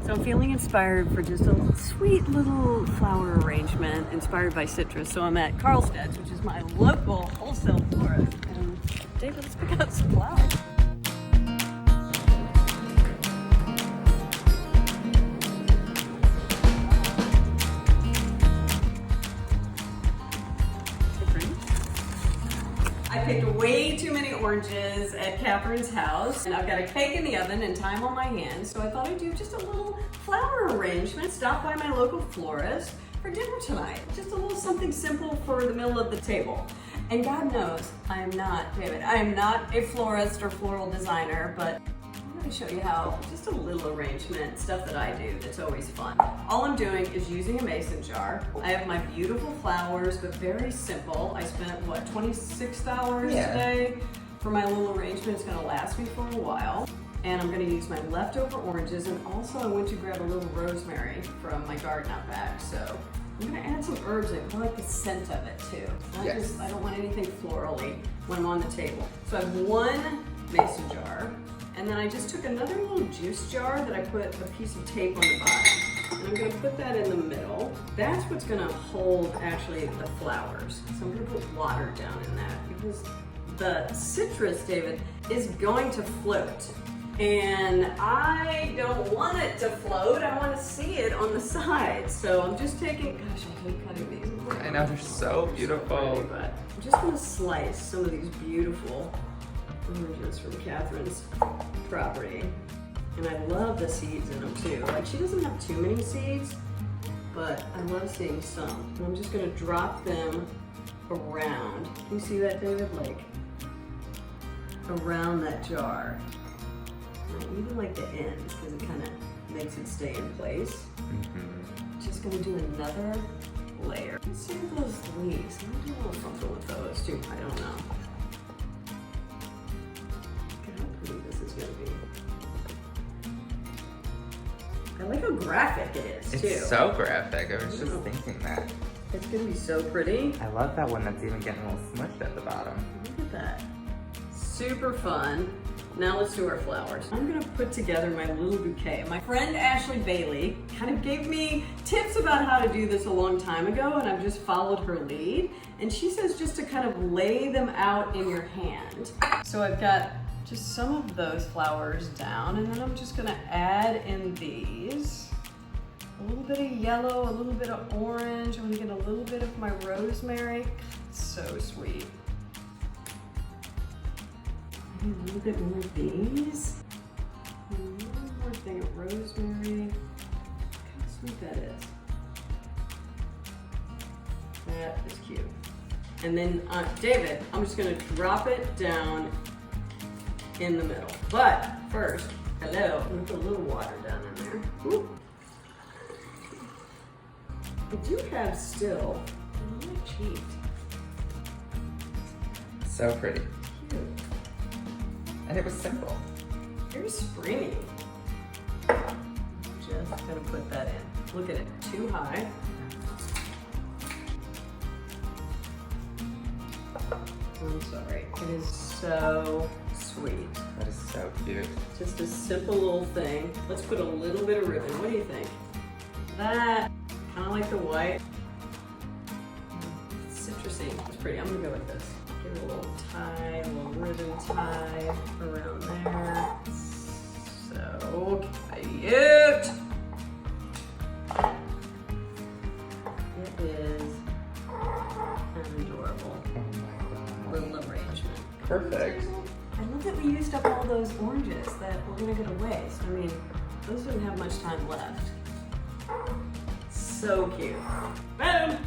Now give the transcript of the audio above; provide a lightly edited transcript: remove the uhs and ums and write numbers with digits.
So I'm feeling inspired for just a sweet little flower arrangement inspired by citrus. So I'm at Carlsted's, which is my local wholesale florist. And David, let's pick out some flowers. I picked way too many oranges at Catherine's house, and I've got a cake in the oven and time on my hands, so I thought I'd do just a little flower arrangement. Stop by my local florist for dinner tonight. Just a little something simple for the middle of the table. And God knows, I am not, David, I am not a florist or floral designer, but I'm going to show you how just a little arrangement, stuff that I do that's always fun. All I'm doing is using a mason jar. I have my beautiful flowers, but very simple. I spent, what, 26 hours today for my little arrangement. It's going to last me for a while. And I'm going to use my leftover oranges, and also I went to grab a little rosemary from my garden out back. So I'm going to add some herbs in. I like the scent of it too. I don't want anything florally when I'm on the table. So I have one mason jar. And then I just took another little juice jar that I put a piece of tape on the bottom. And I'm gonna put that in the middle. That's what's gonna hold actually the flowers. So I'm gonna put water down in that because the citrus, David, is going to float. And I don't want it to float. I want to see it on the side. So I'm just taking, gosh, I hate cutting these. I know, they're so beautiful. But I'm just gonna slice some of these beautiful oranges from Catherine's property. And I love the seeds in them too. Like, she doesn't have too many seeds, but I love seeing some. And I'm just gonna drop them around. Can you see that, David? Like, around that jar. And I even like the ends because it kind of makes it stay in place. Just gonna do another layer. Let's see those leaves. I'm gonna do a little something with those too. I don't know. This is gonna be. I like how graphic it is too. It's so graphic. I was just thinking that. It's gonna be so pretty. I love that one that's even getting a little smushed at the bottom. Look at that. Super fun. Now let's do our flowers. I'm gonna put together my little bouquet. My friend Ashley Bailey kind of gave me tips about how to do this a long time ago, and I've just followed her lead. And she says just to kind of lay them out in your hand. So I've got just some of those flowers down, and then I'm just gonna add in these. A little bit of yellow, a little bit of orange. I'm gonna get a little bit of my rosemary. It's so sweet. Maybe a little bit more of these. And one more thing of rosemary. Look how sweet that is. That is cute. And then, David, I'm just gonna drop it down in the middle. But first, hello, I'm gonna put a little water down in there. Ooh. I do have still a little cheat. So pretty. Cute. And it was simple. Very springy. Just gonna put that in. Look at it, too high. I'm sorry, it is so sweet. That is so cute. Just a simple little thing. Let's put a little bit of ribbon. What do you think? That, kind of like the white. It's citrusy. It's pretty. I'm gonna go with this. Give it a little tie, a little ribbon tie around there. So cute. It is adorable. Oh my god. Little arrangement. Perfect. I love that we used up all those oranges that we're gonna go to waste. I mean, those didn't have much time left. So cute. Boom!